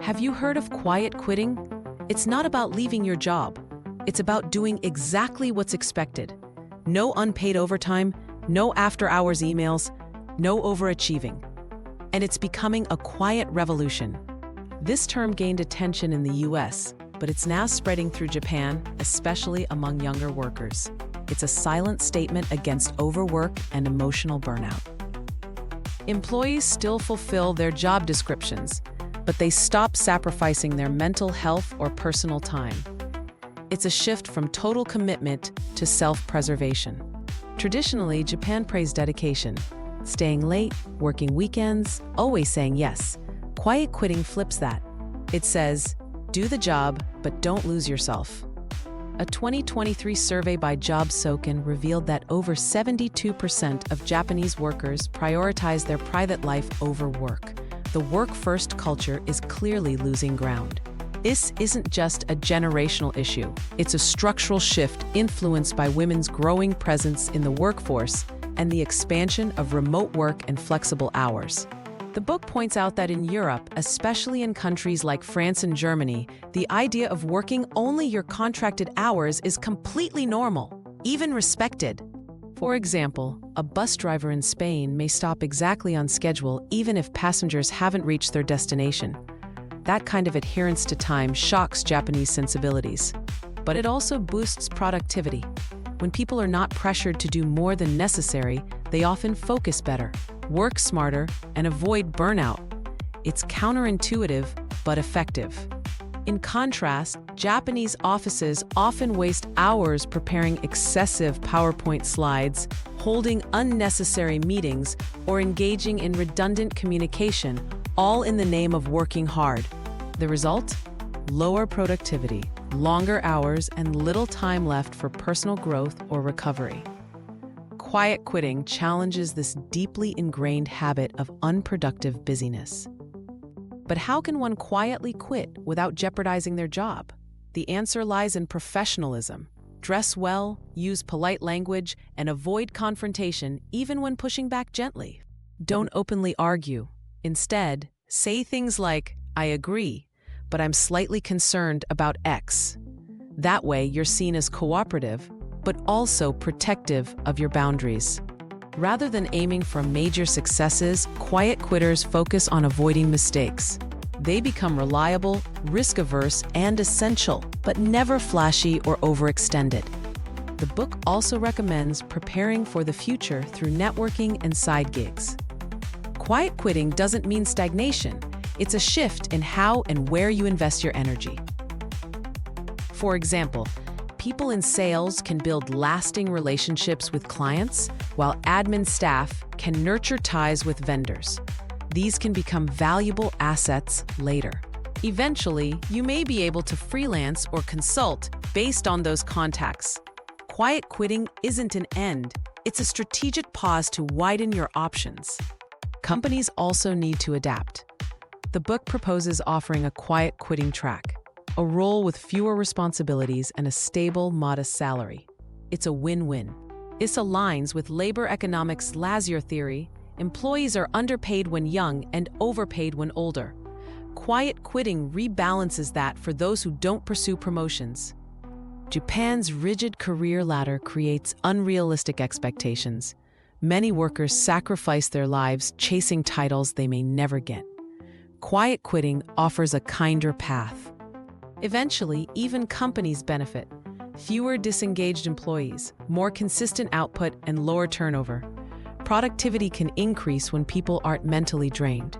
Have you heard of quiet quitting? It's not about leaving your job. It's about doing exactly what's expected. No unpaid overtime, no after-hours emails, no overachieving. And it's becoming a quiet revolution. This term gained attention in the US, but it's now spreading through Japan, especially among younger workers. It's a silent statement against overwork and emotional burnout. Employees still fulfill their job descriptions, but they stop sacrificing their mental health or personal time. It's a shift from total commitment to self-preservation. Traditionally, Japan praised dedication, staying late, working weekends, always saying yes. Quiet quitting flips that. It says, do the job, but don't lose yourself. A 2023 survey by JobSoken revealed that over 72% of Japanese workers prioritize their private life over work. The work-first culture is clearly losing ground. This isn't just a generational issue. It's a structural shift influenced by women's growing presence in the workforce and the expansion of remote work and flexible hours. The book points out that in Europe, especially in countries like France and Germany, the idea of working only your contracted hours is completely normal, even respected. For example, a bus driver in Spain may stop exactly on schedule even if passengers haven't reached their destination. That kind of adherence to time shocks Japanese sensibilities. But it also boosts productivity. When people are not pressured to do more than necessary, they often focus better, work smarter, and avoid burnout. It's counterintuitive, but effective. In contrast, Japanese offices often waste hours preparing excessive PowerPoint slides, holding unnecessary meetings, or engaging in redundant communication, all in the name of working hard. The result? Lower productivity, longer hours, and little time left for personal growth or recovery. Quiet quitting challenges this deeply ingrained habit of unproductive busyness. But how can one quietly quit without jeopardizing their job? The answer lies in professionalism. Dress well, use polite language, and avoid confrontation even when pushing back gently. Don't openly argue. Instead, say things like, "I agree, but I'm slightly concerned about X." That way, you're seen as cooperative, but also protective of your boundaries. Rather than aiming for major successes, quiet quitters focus on avoiding mistakes. They become reliable, risk-averse, and essential, but never flashy or overextended. The book also recommends preparing for the future through networking and side gigs. Quiet quitting doesn't mean stagnation. It's a shift in how and where you invest your energy. For example, people in sales can build lasting relationships with clients, while admin staff can nurture ties with vendors. These can become valuable assets later. Eventually, you may be able to freelance or consult based on those contacts. Quiet quitting isn't an end, it's a strategic pause to widen your options. Companies also need to adapt. The book proposes offering a quiet quitting track, a role with fewer responsibilities and a stable, modest salary. It's a win-win. This aligns with labor economics' laissez theory. Employees are underpaid when young and overpaid when older. Quiet quitting rebalances that for those who don't pursue promotions. Japan's rigid career ladder creates unrealistic expectations. Many workers sacrifice their lives chasing titles they may never get. Quiet quitting offers a kinder path. Eventually, even companies benefit. Fewer disengaged employees, more consistent output, and lower turnover. Productivity can increase when people aren't mentally drained.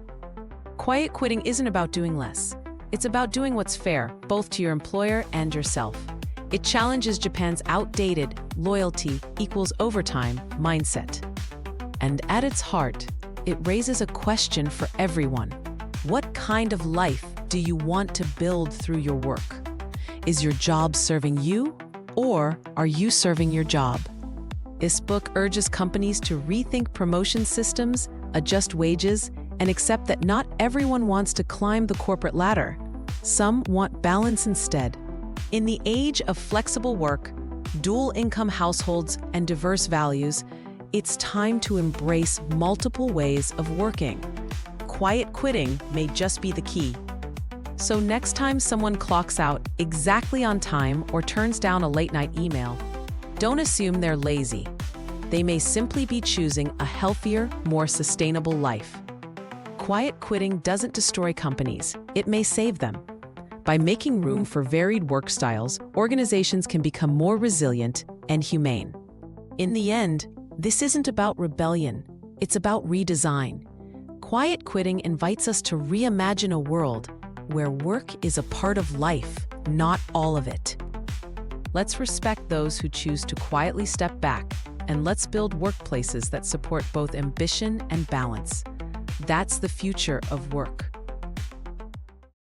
Quiet quitting isn't about doing less. It's about doing what's fair, both to your employer and yourself. It challenges Japan's outdated loyalty equals overtime mindset. And at its heart, it raises a question for everyone. What kind of life do you want to build through your work? Is your job serving you, or are you serving your job? This book urges companies to rethink promotion systems, adjust wages, and accept that not everyone wants to climb the corporate ladder. Some want balance instead. In the age of flexible work, dual-income households, and diverse values, it's time to embrace multiple ways of working. Quiet quitting may just be the key. So next time someone clocks out exactly on time or turns down a late-night email, don't assume they're lazy. They may simply be choosing a healthier, more sustainable life. Quiet quitting doesn't destroy companies, it may save them. By making room for varied work styles, organizations can become more resilient and humane. In the end, this isn't about rebellion, it's about redesign. Quiet quitting invites us to reimagine a world where work is a part of life, not all of it. Let's respect those who choose to quietly step back, and let's build workplaces that support both ambition and balance. That's the future of work.